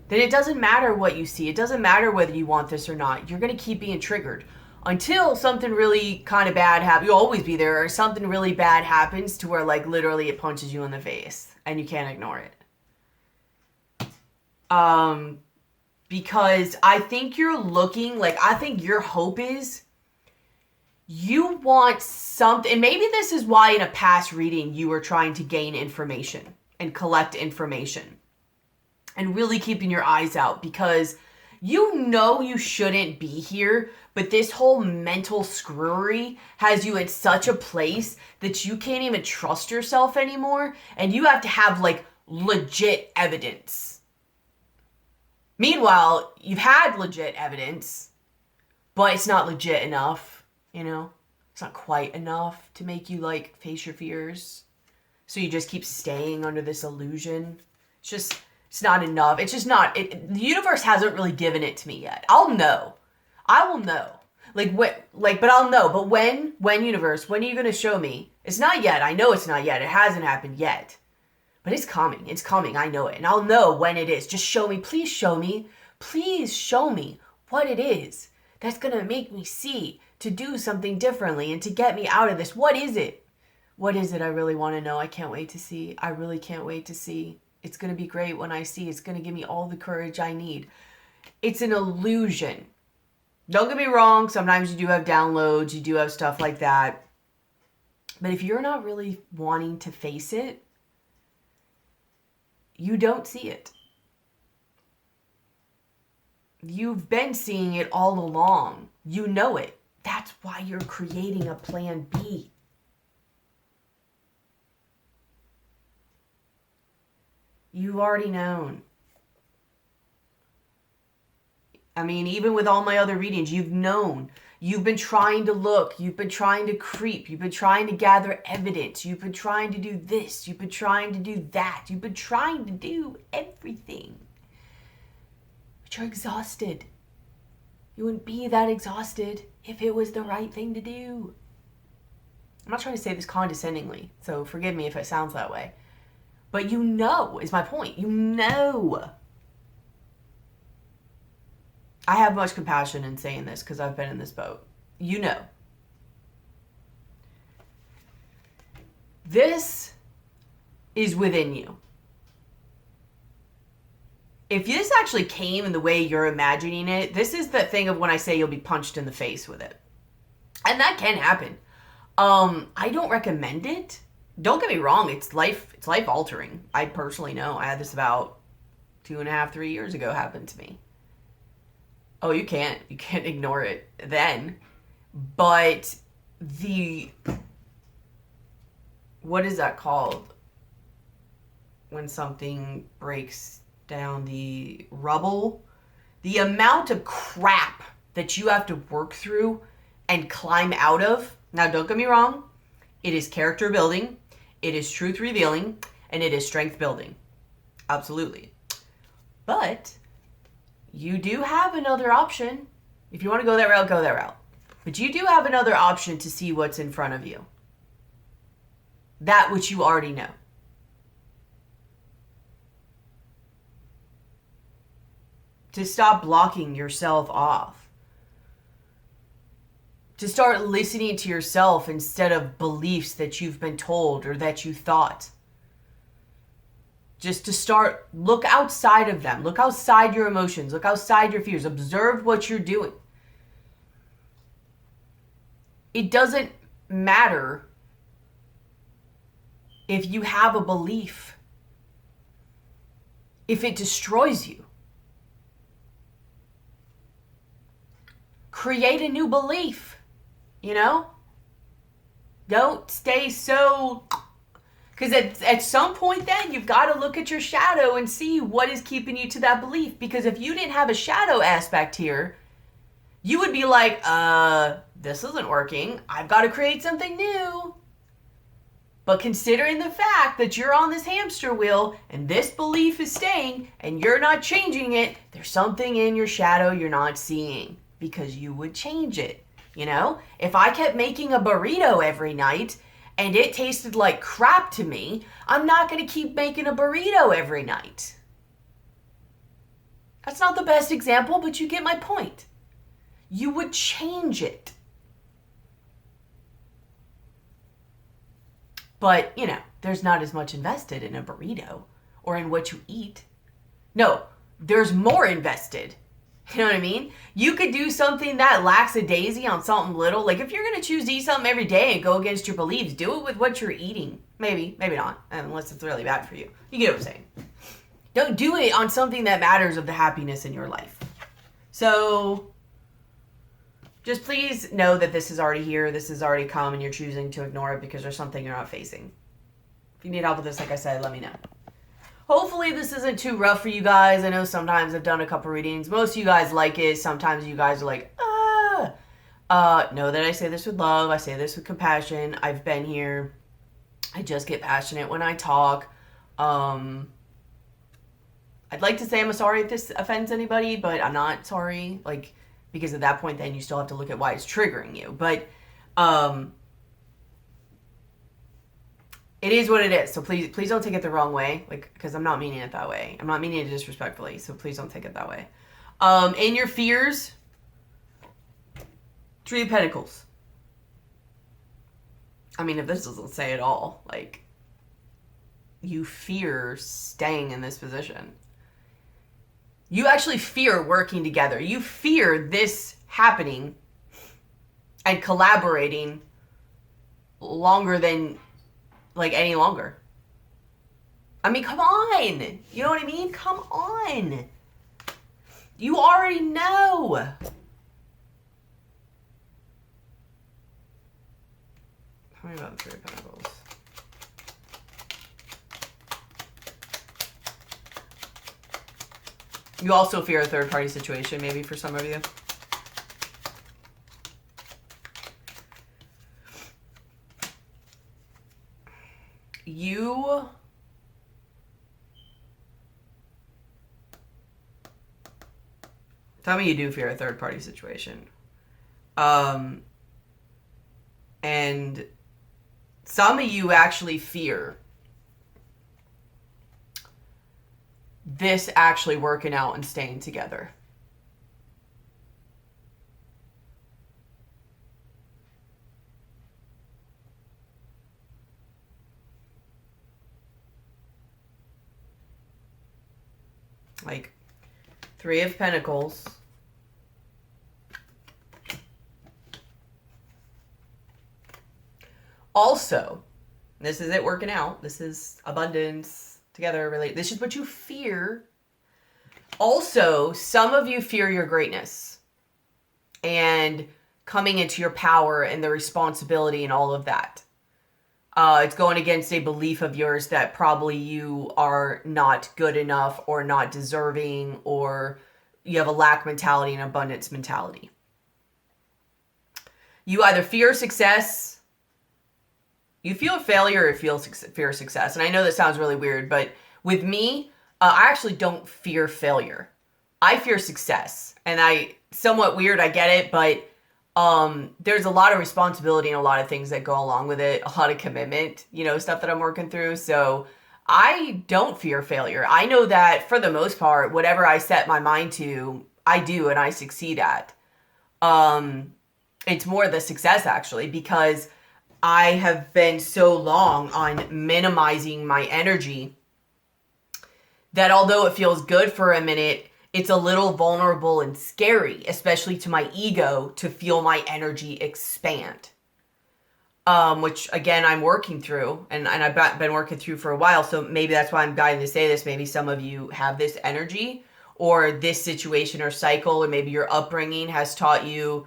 A: then it doesn't matter what you see. It doesn't matter whether you want this or not. You're going to keep being triggered until something really kind of bad happens. You'll always be there, or something really bad happens to where like literally it punches you in the face and you can't ignore it. Because I think you're looking, like, I think your hope is you want something, and maybe this is why in a past reading you were trying to gain information and collect information and really keeping your eyes out, because you know you shouldn't be here, but this whole mental screwery has you in such a place that you can't even trust yourself anymore, and you have to have like legit evidence. Meanwhile, you've had legit evidence, but it's not legit enough, you know? It's not quite enough to make you, like, face your fears. So you just keep staying under this illusion. It's not enough. It's just not. The universe hasn't really given it to me yet. I'll know. I will know. But I'll know. But when, universe, when are you going to show me? It's not yet. I know it's not yet. It hasn't happened yet. But it's coming. It's coming. I know it. And I'll know when it is. Just show me. Please show me. Please show me what it is that's going to make me see to do something differently and to get me out of this. What is it? What is it? I really want to know. I can't wait to see. I really can't wait to see. It's going to be great when I see. It's going to give me all the courage I need. It's an illusion. Don't get me wrong. Sometimes you do have downloads. You do have stuff like that. But if you're not really wanting to face it, you don't see it. You've been seeing it all along. You know it. That's why you're creating a plan B. You've already known. I mean, even with all my other readings, you've known. You've been trying to look. You've been trying to creep. You've been trying to gather evidence. You've been trying to do this. You've been trying to do that. You've been trying to do everything. But you're exhausted. You wouldn't be that exhausted if it was the right thing to do. I'm not trying to say this condescendingly, so forgive me if it sounds that way. But you know, is my point. You know. I have much compassion in saying this because I've been in this boat. You know. This is within you. If this actually came in the way you're imagining it, this is the thing of when I say you'll be punched in the face with it. And that can happen. I don't recommend it. Don't get me wrong, it's life altering. I personally know. I had this about 2.5, 3 years ago happen to me. Oh, you can't ignore it then. But what is that called? When something breaks down, the rubble, the amount of crap that you have to work through and climb out of. Now, don't get me wrong. It is character building. It is truth revealing. And it is strength building. Absolutely. But you do have another option. If you want to go that route, go that route. But you do have another option to see what's in front of you. That which you already know. To stop blocking yourself off. To start listening to yourself instead of beliefs that you've been told or that you thought. Just to look outside of them. Look outside your emotions. Look outside your fears. Observe what you're doing. It doesn't matter if you have a belief, if it destroys you. Create a new belief, you know? Don't stay so... Because at some point then, you've got to look at your shadow and see what is keeping you to that belief. Because if you didn't have a shadow aspect here, you would be like, this isn't working. I've got to create something new. But considering the fact that you're on this hamster wheel and this belief is staying and you're not changing it, there's something in your shadow you're not seeing because you would change it. You know, if I kept making a burrito every night and it tasted like crap to me, I'm not going to keep making a burrito every night. That's not the best example, but you get my point. You would change it. But, you know, there's not as much invested in a burrito or in what you eat. No, there's more invested. You know what I mean? You could do something that lackadaisy on something little. Like if you're going to choose to eat something every day and go against your beliefs, do it with what you're eating. Maybe not, unless it's really bad for you. You get what I'm saying? Don't do it on something that matters of the happiness in your life. So just please know that this is already here. This is already come and you're choosing to ignore it because there's something you're not facing. If you need help with this, like I said, let me know. Hopefully this isn't too rough for you guys. I know sometimes I've done a couple readings. Most of you guys like it. Sometimes you guys are like, know that I say this with love. I say this with compassion. I've been here. I just get passionate when I talk. I'd like to say I'm sorry if this offends anybody, but I'm not sorry. Like, because at that point, then you still have to look at why it's triggering you. But, it is what it is. So please don't take it the wrong way. Like, because I'm not meaning it that way. I'm not meaning it disrespectfully. So please don't take it that way. In your fears, 3 of Pentacles. I mean, if this doesn't say it all, like, you fear staying in this position. You actually fear working together. You fear this happening and collaborating longer than, like, any longer. I mean, come on. You know what I mean? Come on. You already know. Tell me about the 3 of Pentacles. You also fear a third-party situation, maybe, for some of you. Tell me you do fear a third-party situation. And some of you actually fear this actually working out and staying together. Like, 3 of Pentacles. Also, this is it working out. This is abundance together. Really, this is what you fear. Also, some of you fear your greatness and coming into your power and the responsibility and all of that. It's going against a belief of yours that probably you are not good enough or not deserving, or you have a lack mentality and abundance mentality. You either fear success, you feel failure, or fear success. And I know that sounds really weird, but with me, I actually don't fear failure. I fear success. And somewhat weird, I get it, but there's a lot of responsibility and a lot of things that go along with it, a lot of commitment, stuff that I'm working through. So I don't fear failure. I know that for the most part, whatever I set my mind to, I do and I succeed at. It's more the success actually, because I have been so long on minimizing my energy that although it feels good for a minute, it's a little vulnerable and scary, especially to my ego, to feel my energy expand. Which, again, I'm working through, and I've been working through for a while, so maybe that's why I'm guiding to say this. Maybe some of you have this energy, or this situation or cycle, or maybe your upbringing has taught you,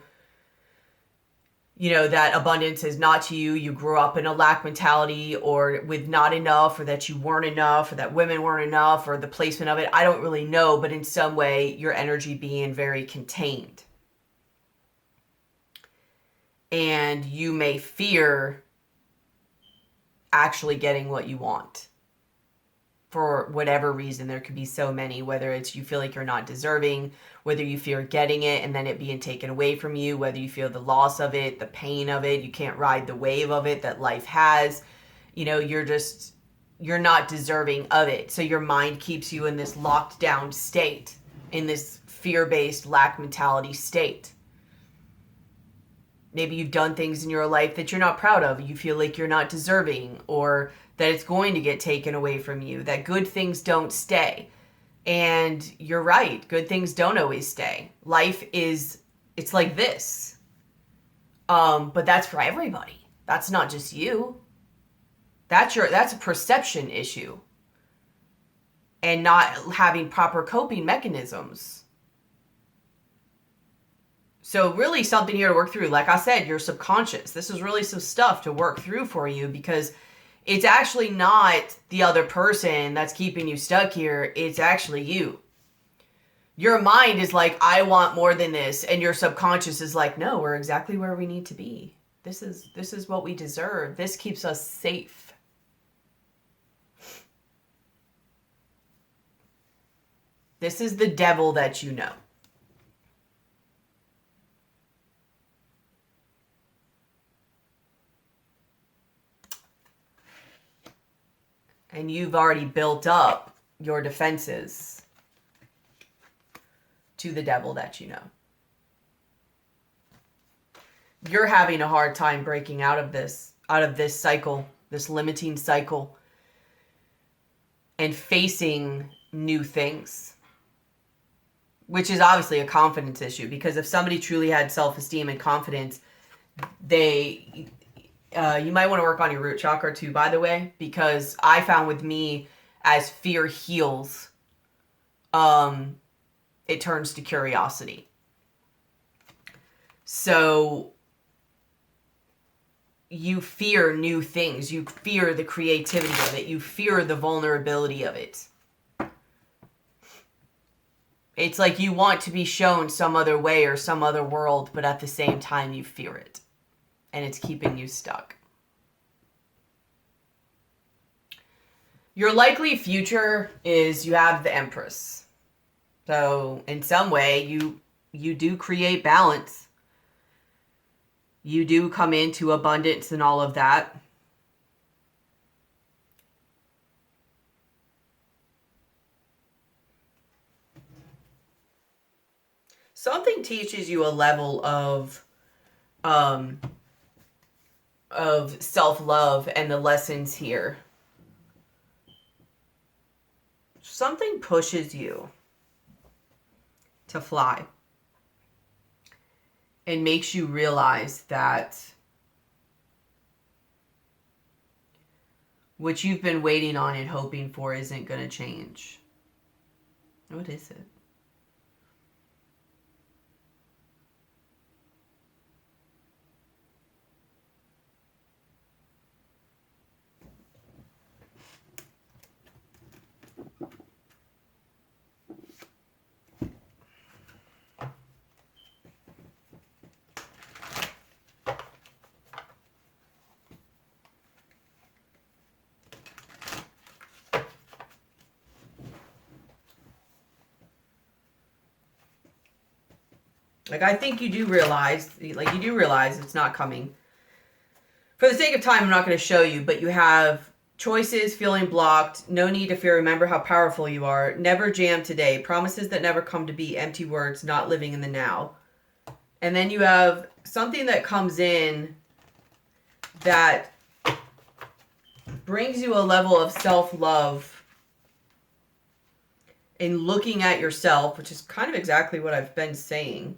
A: that abundance is not to you. You grew up in a lack mentality, or with not enough, or that you weren't enough, or that women weren't enough, or the placement of it. I don't really know, but in some way, your energy being very contained. And you may fear actually getting what you want. For whatever reason, there could be so many, whether it's you feel like you're not deserving, whether you fear getting it and then it being taken away from you, whether you feel the loss of it, the pain of it, you can't ride the wave of it that life has, you're not deserving of it. So your mind keeps you in this locked down state, in this fear-based lack mentality state. Maybe you've done things in your life that you're not proud of. You feel like you're not deserving, or that it's going to get taken away from you, that good things don't stay. And you're right. Good things don't always stay. Life is, it's like this. But that's for everybody. That's not just you. That's a perception issue. And not having proper coping mechanisms. So really something here to work through. Like I said, your subconscious. This is really some stuff to work through for you, because it's actually not the other person that's keeping you stuck here. It's actually you. Your mind is like, I want more than this. And your subconscious is like, no, we're exactly where we need to be. This is what we deserve. This keeps us safe. This is the devil that you know. And you've already built up your defenses to the devil that you know. You're having a hard time breaking out of this cycle, this limiting cycle, and facing new things, which is obviously a confidence issue, because if somebody truly had self-esteem and confidence, you might want to work on your root chakra too, by the way, because I found with me, as fear heals, it turns to curiosity. So you fear new things. You fear the creativity of it. You fear the vulnerability of it. It's like you want to be shown some other way or some other world, but at the same time you fear it. And it's keeping you stuck. Your likely future is you have the Empress. So in some way, you do create balance. You do come into abundance and all of that. Something teaches you a level of self-love and the lessons here. Something pushes you to fly and makes you realize that what you've been waiting on and hoping for isn't going to change. What is it? Like, I think you do realize it's not coming. For the sake of time, I'm not going to show you, but you have choices, feeling blocked, no need to fear, remember how powerful you are, never jam today, promises that never come to be, empty words, not living in the now. And then you have something that comes in that brings you a level of self-love in looking at yourself, which is kind of exactly what I've been saying.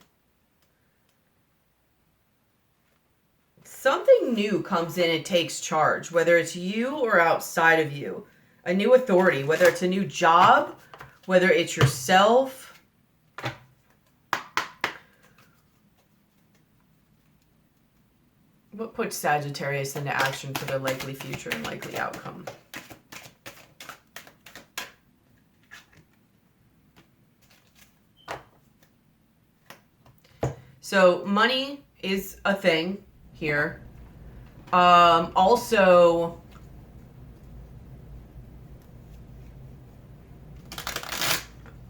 A: Something new comes in and takes charge, whether it's you or outside of you. A new authority, whether it's a new job, whether it's yourself. What puts Sagittarius into action for their likely future and likely outcome? So money is a thing here. Also,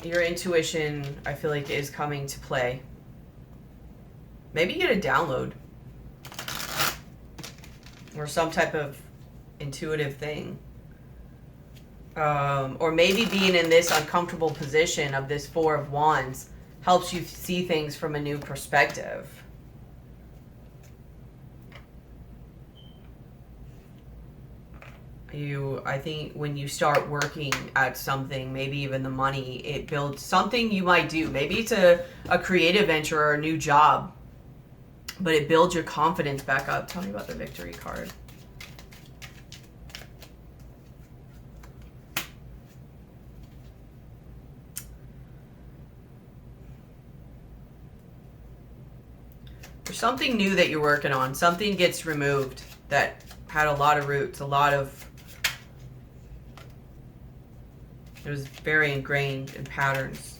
A: your intuition, I feel like, is coming to play. Maybe you get a download or some type of intuitive thing. Or maybe being in this uncomfortable position of this Four of Wands helps you see things from a new perspective. I think when you start working at something, maybe even the money, it builds something you might do. Maybe it's a creative venture or a new job, but it builds your confidence back up. Tell me about the Victory card. There's something new that you're working on. Something gets removed that had a lot of roots, it was very ingrained in patterns.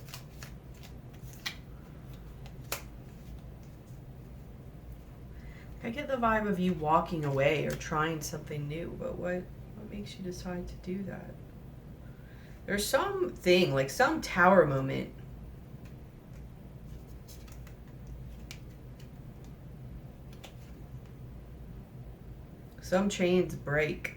A: I get the vibe of you walking away or trying something new, but what makes you decide to do that? There's something, like some tower moment. Some chains break.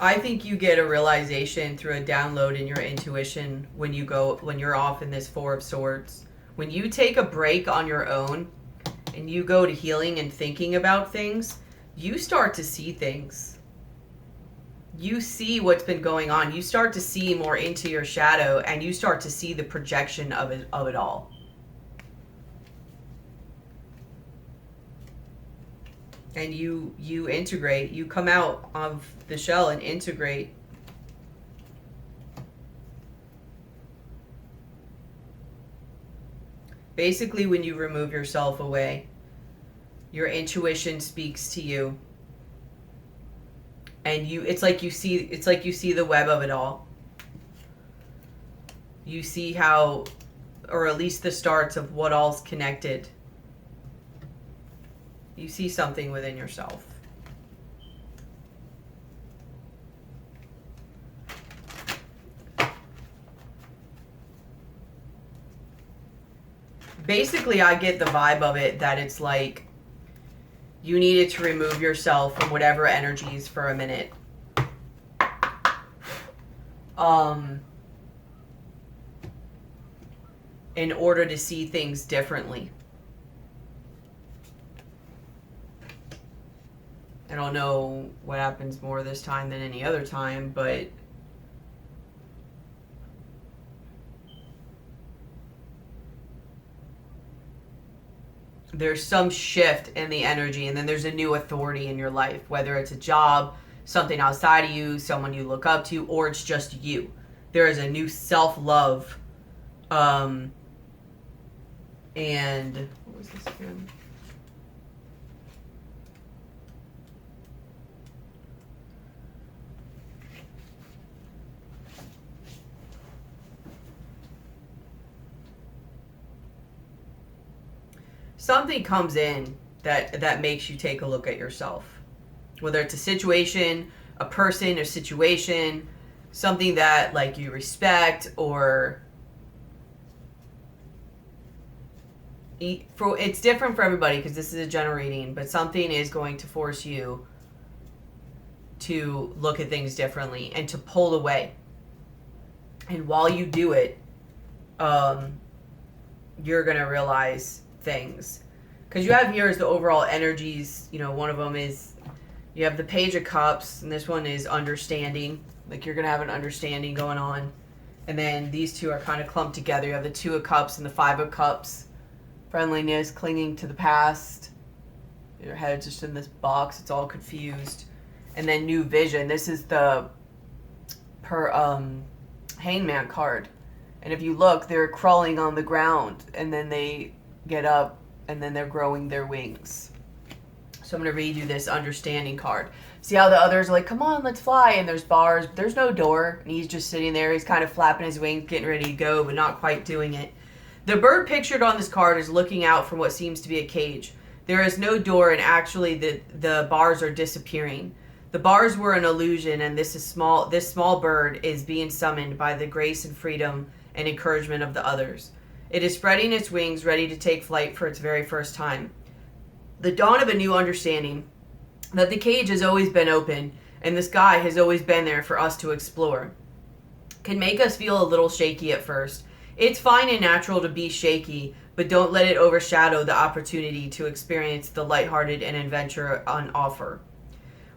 A: I think you get a realization through a download in your intuition when you're off in this Four of Swords. When you take a break on your own and you go to healing and thinking about things, you start to see things. You see what's been going on. You start to see more into your shadow, and you start to see the projection of it all. And you integrate, you come out of the shell and integrate. Basically, when you remove yourself away, your intuition speaks to you. And it's like you see the web of it all. You see how, or at least the starts of what all's connected. You see something within yourself. Basically, I get the vibe of it that it's like you needed to remove yourself from whatever energies for a minute. In order to see things differently. I don't know what happens more this time than any other time, but there's some shift in the energy, and then there's a new authority in your life, whether it's a job, something outside of you, someone you look up to, or it's just you. There is a new self-love. And what was this again? Something comes in that makes you take a look at yourself. Whether it's a situation, a person, a situation, something that like you respect, or it's different for everybody because this is a general reading, but something is going to force you to look at things differently and to pull away. And while you do it, you're going to realize things. Because you have here is the overall energies. You know, one of them is you have the Page of Cups, and this one is understanding. Like you're going to have an understanding going on. And then these two are kind of clumped together. You have the Two of Cups and the Five of Cups. Friendliness, clinging to the past. Your head's just in this box. It's all confused. And then New Vision. This is the Hangman card. And if you look, they're crawling on the ground. And then they get up. And then they're growing their wings. So I'm going to read you this understanding card. See how the others are like, come on, let's fly. And there's bars. There's no door. And he's just sitting there. He's kind of flapping his wings, getting ready to go, but not quite doing it. The bird pictured on this card is looking out from what seems to be a cage. There is no door, and actually the bars are disappearing. The bars were an illusion, and this small bird is being summoned by the grace and freedom and encouragement of the others. It is spreading its wings, ready to take flight for its very first time. The dawn of a new understanding that the cage has always been open and the sky has always been there for us to explore can make us feel a little shaky at first. It's fine and natural to be shaky, but don't let it overshadow the opportunity to experience the lighthearted and adventure on offer.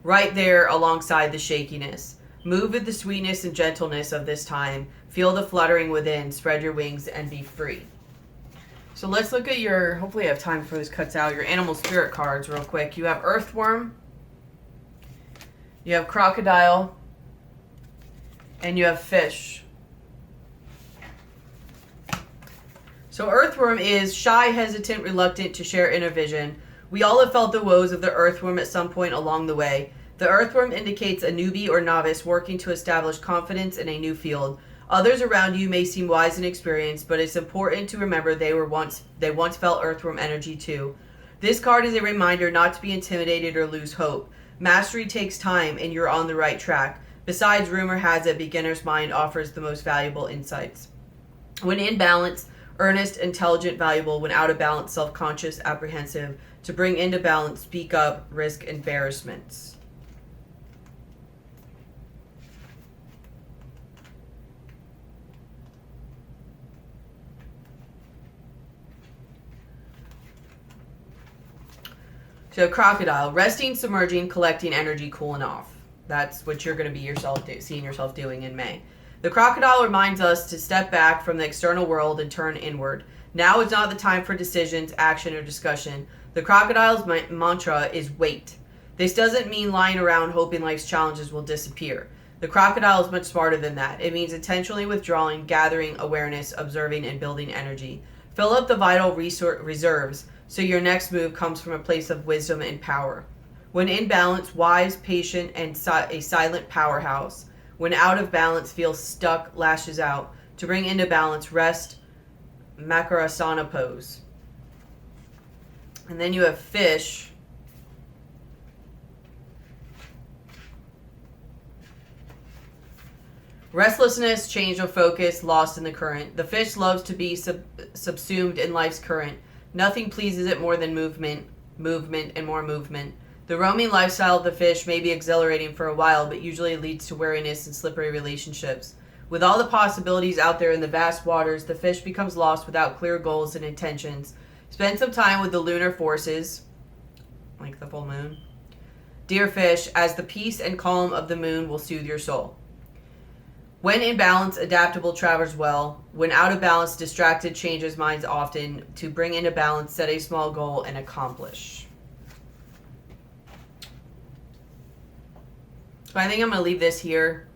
A: Right there alongside the shakiness. Move with the sweetness and gentleness of this time. Feel the fluttering within. Spread your wings and be free. So let's look at your, hopefully I have time before this cuts out, your animal spirit cards real quick. You have earthworm, you have crocodile, and you have fish. So earthworm is shy, hesitant, reluctant to share inner vision. We all have felt the woes of the earthworm at some point along the way. The earthworm indicates a newbie or novice working to establish confidence in a new field. Others around you may seem wise and experienced, but it's important to remember they once felt earthworm energy too. This card is a reminder not to be intimidated or lose hope. Mastery takes time and you're on the right track. Besides, rumor has it beginner's mind offers the most valuable insights. When in balance, earnest, intelligent, valuable. When out of balance, self-conscious, apprehensive. To bring into balance, speak up, risk embarrassments. So crocodile, resting, submerging, collecting energy, cooling off. That's what you're going to be seeing yourself doing in May. The crocodile reminds us to step back from the external world and turn inward. Now is not the time for decisions, action, or discussion. The crocodile's mantra is wait. This doesn't mean lying around hoping life's challenges will disappear. The crocodile is much smarter than that. It means intentionally withdrawing, gathering awareness, observing, and building energy. Fill up the vital reserves so your next move comes from a place of wisdom and power. When in balance, wise, patient, and a silent powerhouse. When out of balance, feels stuck, lashes out. To bring into balance, rest, Makarasana pose. And then you have fish. Restlessness, change of focus, lost in the current. The fish loves to be subsumed in life's current. Nothing pleases it more than movement, and more movement. The roaming lifestyle of the fish may be exhilarating for a while, but usually leads to weariness and slippery relationships. With all the possibilities out there in the vast waters, the fish becomes lost without clear goals and intentions. Spend some time with the lunar forces, like the full moon. Dear fish, as the peace and calm of the moon will soothe your soul. When in balance, adaptable travels well. When out of balance, distracted changes minds often. To bring into balance, set a small goal and accomplish. So I think I'm going to leave this here.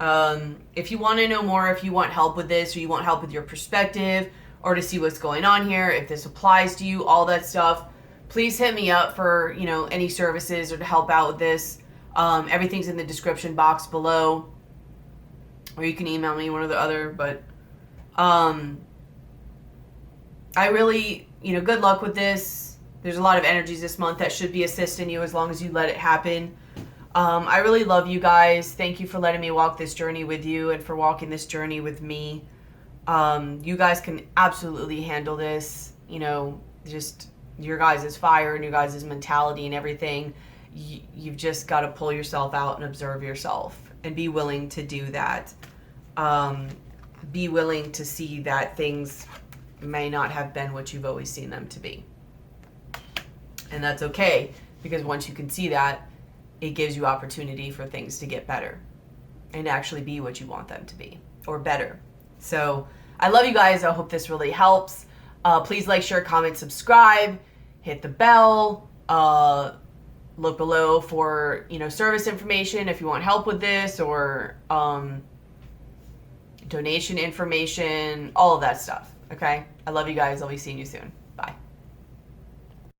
A: If you want to know more, if you want help with this, or you want help with your perspective, or to see what's going on here, if this applies to you, all that stuff, please hit me up for, any services or to help out with this. Everything's in the description box below. Or you can email me, one or the other. But I really, good luck with this. There's a lot of energies this month that should be assisting you as long as you let it happen. I really love you guys. Thank you for letting me walk this journey with you and for walking this journey with me. You guys can absolutely handle this. Just your guys' fire and your guys' mentality and everything. You've just got to pull yourself out and observe yourself and be willing to do that. Be willing to see that things may not have been what you've always seen them to be. And that's okay, because once you can see that, it gives you opportunity for things to get better and actually be what you want them to be, or better. So I love you guys. I hope this really helps. Please like, share, comment, subscribe, hit the bell, look below for, service information if you want help with this, or donation information, all of that stuff. Okay? I love you guys. I'll be seeing you soon.